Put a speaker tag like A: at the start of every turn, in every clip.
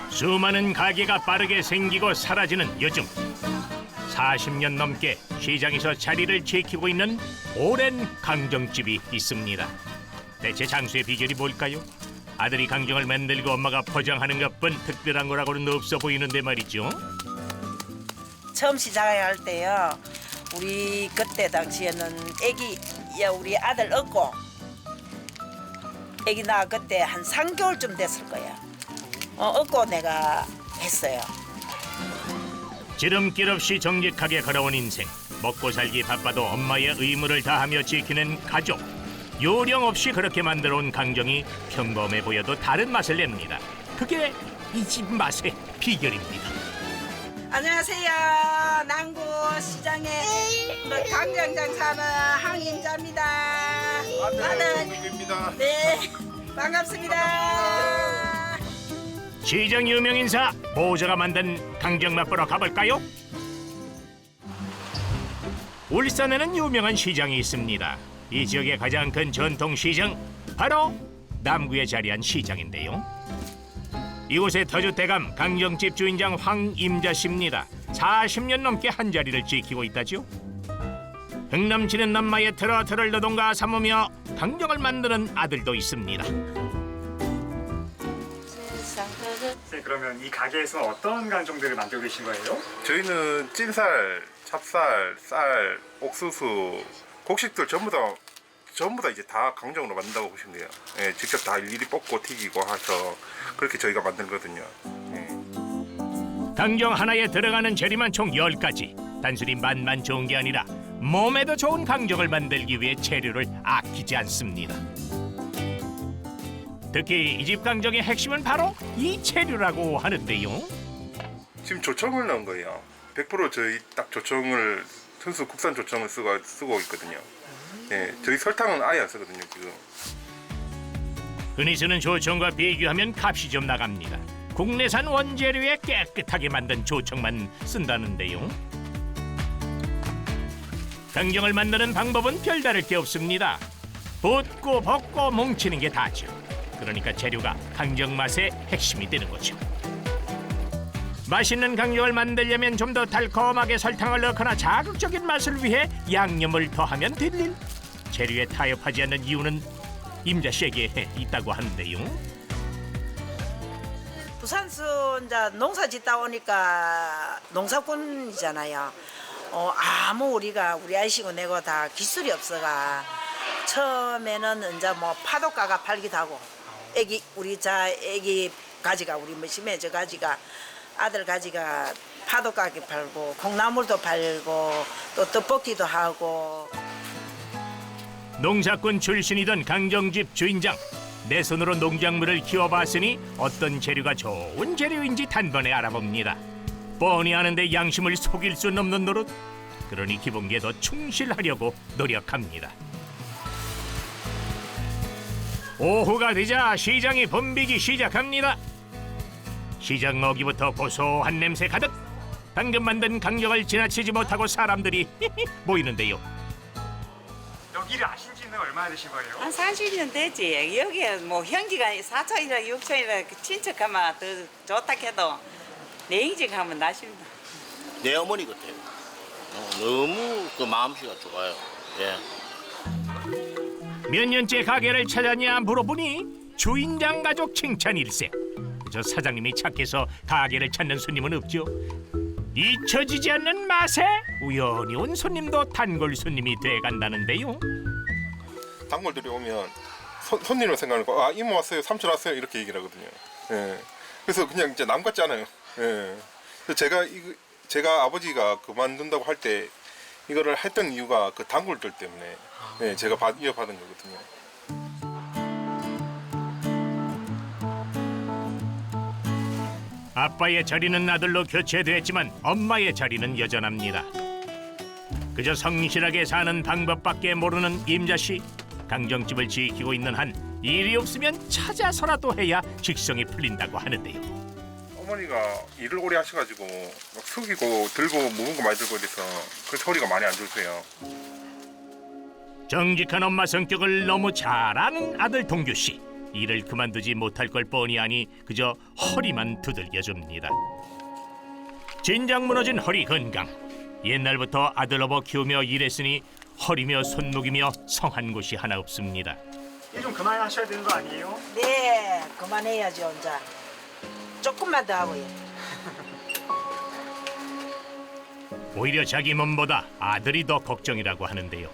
A: 수많은 가게가 빠르게 생기고 사라지는 요즘 40년 넘게 시장에서 자리를 지키고 있는 오랜 강정집이 있습니다. 대체 장수의 비결이 뭘까요? 아들이 강정을 만들고 엄마가 포장하는 것뿐 특별한 거라고는 없어 보이는데 말이죠.
B: 처음 시작할 때요. 우리 그때 당시에는 우리 아들 얻고 애기 나 그때 한 3개월쯤 됐을 거야. 얻고 내가 했어요.
A: 지름길 없이 정직하게 걸어온 인생. 먹고 살기 바빠도 엄마의 의무를 다하며 지키는 가족. 요령 없이 그렇게 만들어 온 강정이 평범해 보여도 다른 맛을 냅니다. 그게 이 집 맛의 비결입니다.
B: 안녕하세요. 남구 시장의 강정 장사는 항임자입니다.
C: 입니다.
B: 네, 반갑습니다.
A: 시장 유명 인사 보호자가 만든 강정 맛보러 가볼까요? 울산에는 유명한 시장이 있습니다. 이 지역의 가장 큰 전통 시장 바로 남구에 자리한 시장인데요. 이곳의 터줏대감 강정집 주인장 황임자 씨입니다. 40년 넘게 한 자리를 지키고 있다죠. 흥남치는 남마에 트러트를 넣던가 삼으며 강정을 만드는 아들도 있습니다.
D: 네, 그러면 이 가게에서는 어떤 강정들을 만들고 계신 거예요?
C: 저희는 찐살, 찹쌀, 쌀, 옥수수, 곡식들 전부 다 이제 다 강정으로 만든다고 보시면 돼요. 예, 직접 다 일일이 볶고 튀기고 해서 그렇게 저희가 만들거든요. 예.
A: 강정 하나에 들어가는 재료만 총 10가지. 단순히 맛만 좋은 게 아니라 몸에도 좋은 강정을 만들기 위해 재료를 아끼지 않습니다. 특히 이 집 강정의 핵심은 바로 이 재료라고 하는데요.
C: 지금 조청을 넣은 거예요. 100% 저희 딱 조청을 순수 국산 조청을 쓰고 있거든요. 예, 저희 설탕은 아예 안 쓰거든요 지금.
A: 흔히 쓰는 조청과 비교하면 값이 좀 나갑니다. 국내산 원재료에 깨끗하게 만든 조청만 쓴다는데요. 강정을 만드는 방법은 별다를 게 없습니다. 붓고 벗고 뭉치는 게 다죠. 그러니까 재료가 강정 맛의 핵심이 되는 거죠. 맛있는 강정을 만들려면 좀 더 달콤하게 설탕을 넣거나 자극적인 맛을 위해 양념을 더하면 될 일. 재료에 타협하지 않는 이유는 임자 씨에게 있다고 하는데요.
B: 부산서 이제 농사 짓다 오니까 농사꾼이잖아요. 아무 우리 아이시고 내고 다 기술이 없어가 처음에는 이제 뭐 파도가가 팔기도 하고 우리 가지가 우리 심해 저 가지가 아들 가지가 파도가게 팔고 콩나물도 팔고 또 떡볶이도 하고.
A: 농사꾼 출신이던 강정집 주인장. 내 손으로 농작물을 키워봤으니 어떤 재료가 좋은 재료인지 단번에 알아봅니다. 뻔히 아는데 양심을 속일 수 없는 노릇. 그러니 기본기에 더 충실하려고 노력합니다. 오후가 되자 시장이 붐비기 시작합니다. 시장 먹이부터 고소한 냄새 가득. 방금 만든 강정을 지나치지 못하고 사람들이 모이는데요.
D: 여기를 아신 지는 얼마나 되신 거예요?
E: 한 40년 되지. 여기에 뭐 형제가 사촌이라 육촌이라 친척하면 더 좋다 해도 내 인직 하면 나십니다.
F: 내 어머니 같아요. 너무 그 마음씨가 좋아요. 예.
A: 몇 년째 가게를 찾았냐 물어보니 주인장 가족 칭찬일세. 저 사장님이 착해서 가게를 찾는 손님은 없죠. 잊혀지지 않는 맛에 우연히 온 손님도 단골 손님이 돼간다는데요.
C: 단골들이 오면 손님을 생각하고 이모 왔어요, 삼촌 왔어요 이렇게 얘기를 하거든요. 예. 그래서 그냥 이제 남 같지 않아요. 예. 그래서 제가 아버지가 그만둔다고 할 때 이거를 했던 이유가 그 단골들 때문에 예, 제가 이어받은 거거든요.
A: 아빠의 자리는 아들로 교체됐지만 엄마의 자리는 여전합니다. 그저 성실하게 사는 방법밖에 모르는 임자씨. 강정집을 지키고 있는 한 일이 없으면 찾아서라도 해야 직성이 풀린다고 하는데요.
C: 어머니가 일을 오래 하셔가지고 막 숙이고 들고 무거운 거 많이 들고 이래서 그 소리가 많이 안 좋으세요.
A: 정직한 엄마 성격을 너무 잘 아는 아들 동규씨. 일을 그만두지 못할 걸 뻔히 아니 그저 허리만 두들겨줍니다. 진작 무너진 허리 건강. 옛날부터 아들러버 키우며 일했으니 허리며 손목이며 성한 곳이 하나 없습니다.
D: 일 좀 그만하셔야 되는 거 아니에요?
B: 네, 그만해야죠, 혼자. 조금만 더 하고요.
A: 오히려 자기 몸보다 아들이 더 걱정이라고 하는데요.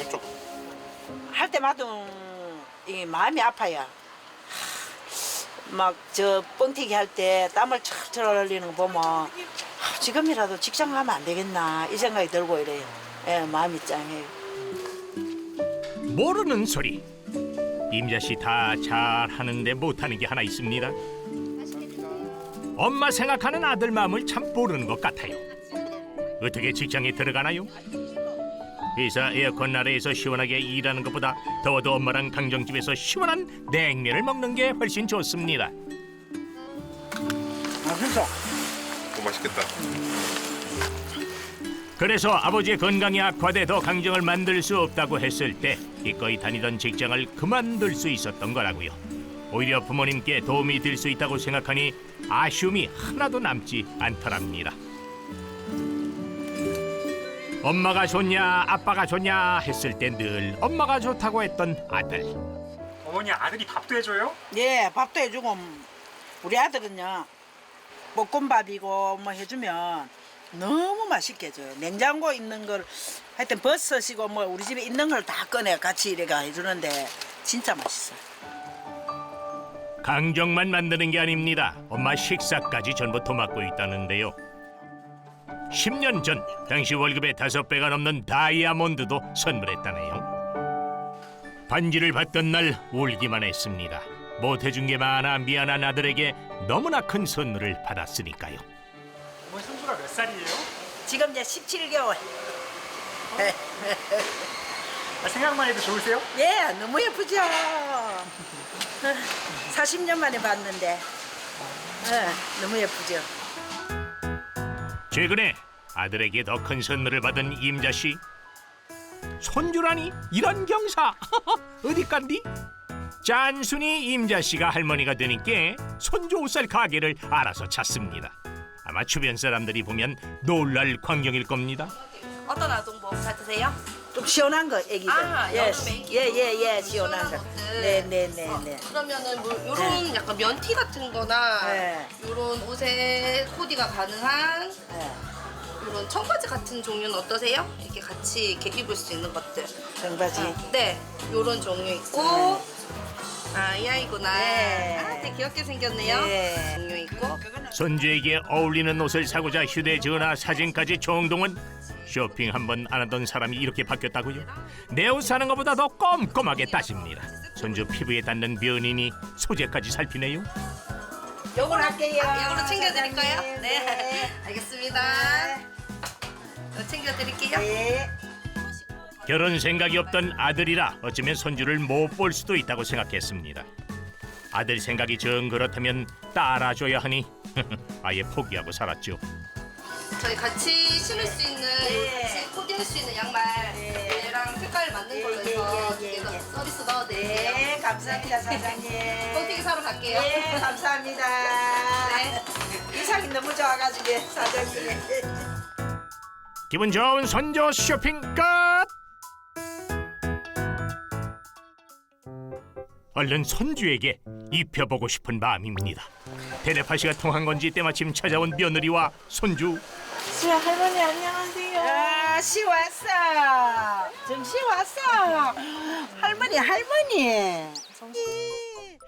C: 이쪽
B: 할 때마다 이 마음이 아파요. 막 저 뻥튀기 할 때 땀을 철철 흘리는 거 보면 지금이라도 직장 가면 안 되겠나 이 생각이 들고 이래요. 예, 마음이 짱해요.
A: 모르는 소리. 임자씨 다 잘하는데 못하는 게 하나 있습니다. 엄마 생각하는 아들 마음을 참 모르는 것 같아요. 어떻게 직장에 들어가나요? 회사 에어컨 아래에서 시원하게 일하는 것보다 더워도 엄마랑 강정집에서 시원한 냉면을 먹는 게 훨씬 좋습니다.
B: 맛있어.
C: 맛있겠다.
A: 그래서 아버지의 건강이 악화돼 더 강정을 만들 수 없다고 했을 때 기꺼이 다니던 직장을 그만둘 수 있었던 거라고요. 오히려 부모님께 도움이 될 수 있다고 생각하니 아쉬움이 하나도 남지 않더랍니다. 엄마가 좋냐 아빠가 좋냐 했을 때 늘 엄마가 좋다고 했던 아들.
D: 어머니 아들이 밥도 해줘요?
B: 예, 밥도 해주고 우리 아들은요 볶음밥이고 뭐 해주면 너무 맛있게 해줘요. 냉장고 있는 걸 하여튼 버섯이고 뭐 우리 집에 있는 걸 다 꺼내 같이 이래가 해주는데 진짜 맛있어요.
A: 강정만 만드는 게 아닙니다. 엄마 식사까지 전부 도맡고 있다는데요. 10년 전 당시 월급의 5배가 넘는 다이아몬드도 선물했다네요. 반지를 받던 날 울기만 했습니다. 못해준 게 많아 미안한 아들에게 너무나 큰 선물을 받았으니까요.
D: 어머니 손주가 몇 살이에요?
B: 지금 이제 17개월.
D: 생각만 해도 좋으세요?
B: 예, 너무 예쁘죠. 40년 만에 봤는데 너무 예쁘죠.
A: 최근에 아들에게 더 큰 선물을 받은 임자씨. 손주라니 이런 경사. 어디간디? 짠순이 임자씨가 할머니가 되니까 손주 옷살 가게를 알아서 찾습니다. 아마 주변 사람들이 보면 놀랄 광경일 겁니다.
G: 어떤 아동복 찾으세요?
B: 좀 시원한 거 애기들.
G: 아,
B: 예,
G: 여름에
B: 예, 시원한 거.
G: 것들.
B: 네.
G: 그러면은 뭐 요런 약간 면티 같은 거나
B: 네.
G: 요런 옷에 코디가 가능한
B: 네.
G: 요런 청바지 같은 종류는 어떠세요? 이렇게 같이 이렇게 입을 수 있는 것들.
B: 청바지.
G: 네, 요런 종류 있고 아, 이 아이구나.
B: 네.
G: 아, 되게 귀엽게 생겼네요.
B: 네.
G: 종류 있고
A: 손주에게 어울리는 옷을 사고자 휴대전화 사진까지 총동원. 쇼핑 한 번 안 하던 사람이 이렇게 바뀌었다고요? 내 옷 사는 것보다 더 꼼꼼하게 따집니다. 손주 피부에 닿는 면이니 소재까지 살피네요.
B: 요걸 할게요.
G: 이거로 챙겨드릴까요?
B: 사장님.
G: 네, 알겠습니다. 이거 챙겨드릴게요.
B: 네.
A: 결혼 생각이 없던 아들이라 어쩌면 손주를 못 볼 수도 있다고 생각했습니다. 아들 생각이 정 그렇다면 따라줘야 하니 아예 포기하고 살았죠.
G: 저희 같이 신을 수 있는 같이 코디할 수 있는 양말 얘랑 색깔 맞는 걸로 해서
B: 예.
G: 서비스 넣어드릴게요.
B: 네, 감사합니다, 사장님.
G: 뻥튀기 사러 갈게요.
B: 네, 감사합니다.
G: 네.
B: 이상이 너무 좋아가지고 사장님.
A: 기분 좋은 손주 쇼핑 끝! 얼른 손주에게 입혀보고 싶은 마음입니다. 텔레파시가 통한 건지 때마침 찾아온 며느리와 손주.
H: 수야 할머니 안녕하세요.
B: 아, 씨 왔어. 정씨 왔어. 할머니.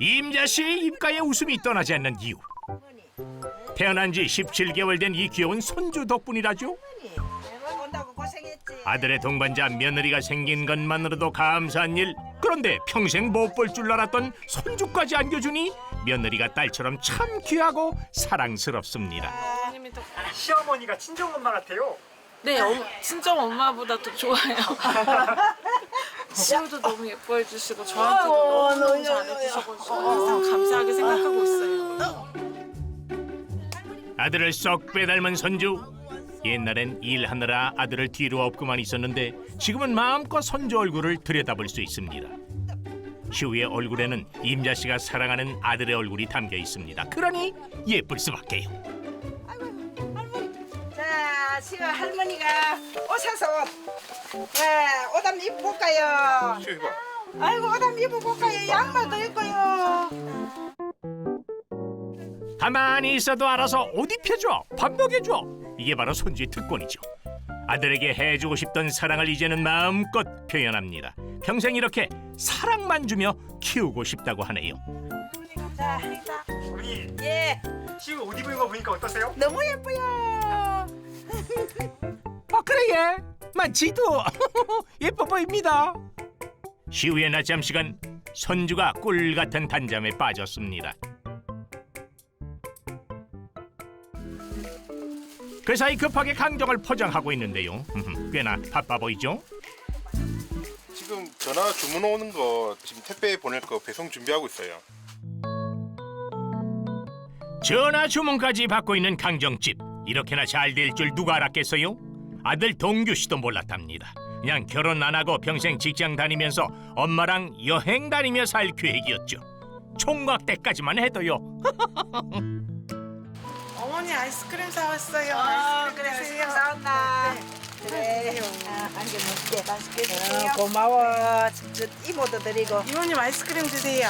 A: 임자씨 입가에 웃음이 떠나지 않는 이유. 태어난 지 17개월 된 이 귀여운 손주 덕분이라죠.
B: 할머니 온다고 고생했지.
A: 아들의 동반자 며느리가 생긴 것만으로도 감사한 일. 그런데 평생 못 볼 줄 알았던 손주까지 안겨주니 며느리가 딸처럼 참 귀하고 사랑스럽습니다.
H: 어머님이 더
D: 시어머니가 친정엄마 같아요.
H: 네, 친정 엄마보다 더 좋아요. 시우도 너무 예뻐해 주시고 저한테도 너무 잘해주셔서 항상 감사하게 생각하고 있어요.
A: 아들을 쏙 빼닮은 손주. 옛날엔 일하느라 아들을 뒤로 업고만 있었는데 지금은 마음껏 손주 얼굴을 들여다볼 수 있습니다. 시우의 얼굴에는 임자 씨가 사랑하는 아들의 얼굴이 담겨 있습니다. 그러니 예쁠 수밖에요.
B: 자, 시우 할머니가 옷 사서 옷 한번 입어볼까요?
C: 시우 해봐.
B: 아이고, 옷 한번 입어볼까요? 양말도 입고요.
A: 가만히 있어도 알아서 옷 입혀줘, 밥 먹여줘. 이게 바로 손주의 특권이죠. 아들에게 해주고 싶던 사랑을 이제는 마음껏 표현합니다. 평생 이렇게 사랑만 주며 키우고 싶다고 하네요.
B: 자,
D: 어머니,
B: 예,
D: 시우 옷 입은 거 보니까 어떠세요?
B: 너무 예뻐요.
A: 그래 얘, 지도 예뻐 보입니다. 시우의 낮잠 시간, 손주가 꿀 같은 단잠에 빠졌습니다. 그 사이 급하게 강정을 포장하고 있는데요. 꽤나 바빠 보이죠?
C: 지금 전화 주문 오는 거 지금 택배 보낼 거 배송 준비하고 있어요.
A: 전화 주문까지 받고 있는 강정집. 이렇게나 잘 될 줄 누가 알았겠어요? 아들 동규 씨도 몰랐답니다. 그냥 결혼 안 하고 평생 직장 다니면서 엄마랑 여행 다니며 살 계획이었죠. 총각 때까지만 해도요.
H: 어머니 아이스크림 사왔어요.
B: 그래,
H: 아이스크림
B: 드세요.
H: 드세요.
B: 싸웠나?
H: 네.
B: 그래, 한개 먹게.
H: 맛있게 드세요.
B: 고마워. 저 이모도 드리고.
H: 이모님 아이스크림 드세요.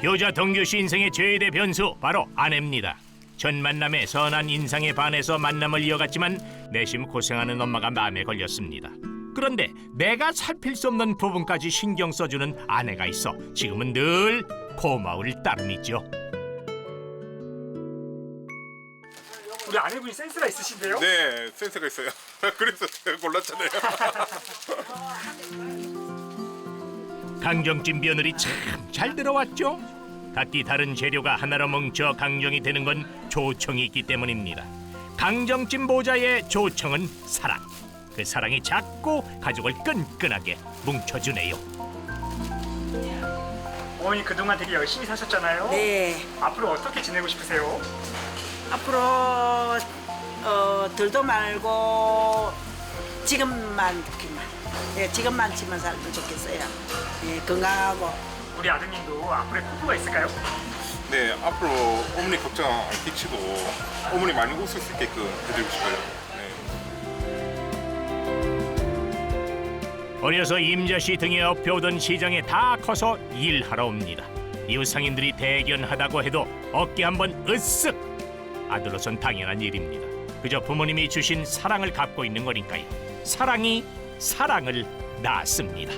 A: 효자 동규 씨 인생의 최대 변수 바로 아내입니다. 첫 만남에 선한 인상에 반해서 만남을 이어갔지만 내심 고생하는 엄마가 마음에 걸렸습니다. 그런데 내가 살필 수 없는 부분까지 신경 써주는 아내가 있어 지금은 늘 고마울 따름이죠.
D: 우리 아내분이 센스가 있으신데요?
C: 네, 센스가 있어요. 그래서 제가 골랐잖아요.
A: 강정찜 며느리 참 잘 들어왔죠? 각기 다른 재료가 하나로 뭉쳐 강정이 되는 건 조청이 있기 때문입니다. 강정찜 모자의 조청은 사랑. 그 사랑이 자꾸 가족을 끈끈하게 뭉쳐주네요.
D: 어머니 그동안 되게 열심히 사셨잖아요.
B: 네.
D: 앞으로 어떻게 지내고 싶으세요?
B: 앞으로 들도 말고 지금만 지금만치만 살면 좋겠어요. 예, 건강하고.
D: 우리 아드님도 앞으로의 포부가 있을까요?
C: 네, 앞으로 어머니 걱정 안 끼치고 어머니 많이 웃을 수 있게끔 해드리고 싶어요. 네.
A: 어려서 임자씨 등에 업혀오던 시장에 다 커서 일하러 옵니다. 이웃 상인들이 대견하다고 해도 어깨 한번 으쓱. 아들로선 당연한 일입니다. 그저 부모님이 주신 사랑을 갚고 있는 거니까요. 사랑이 사랑을 낳습니다.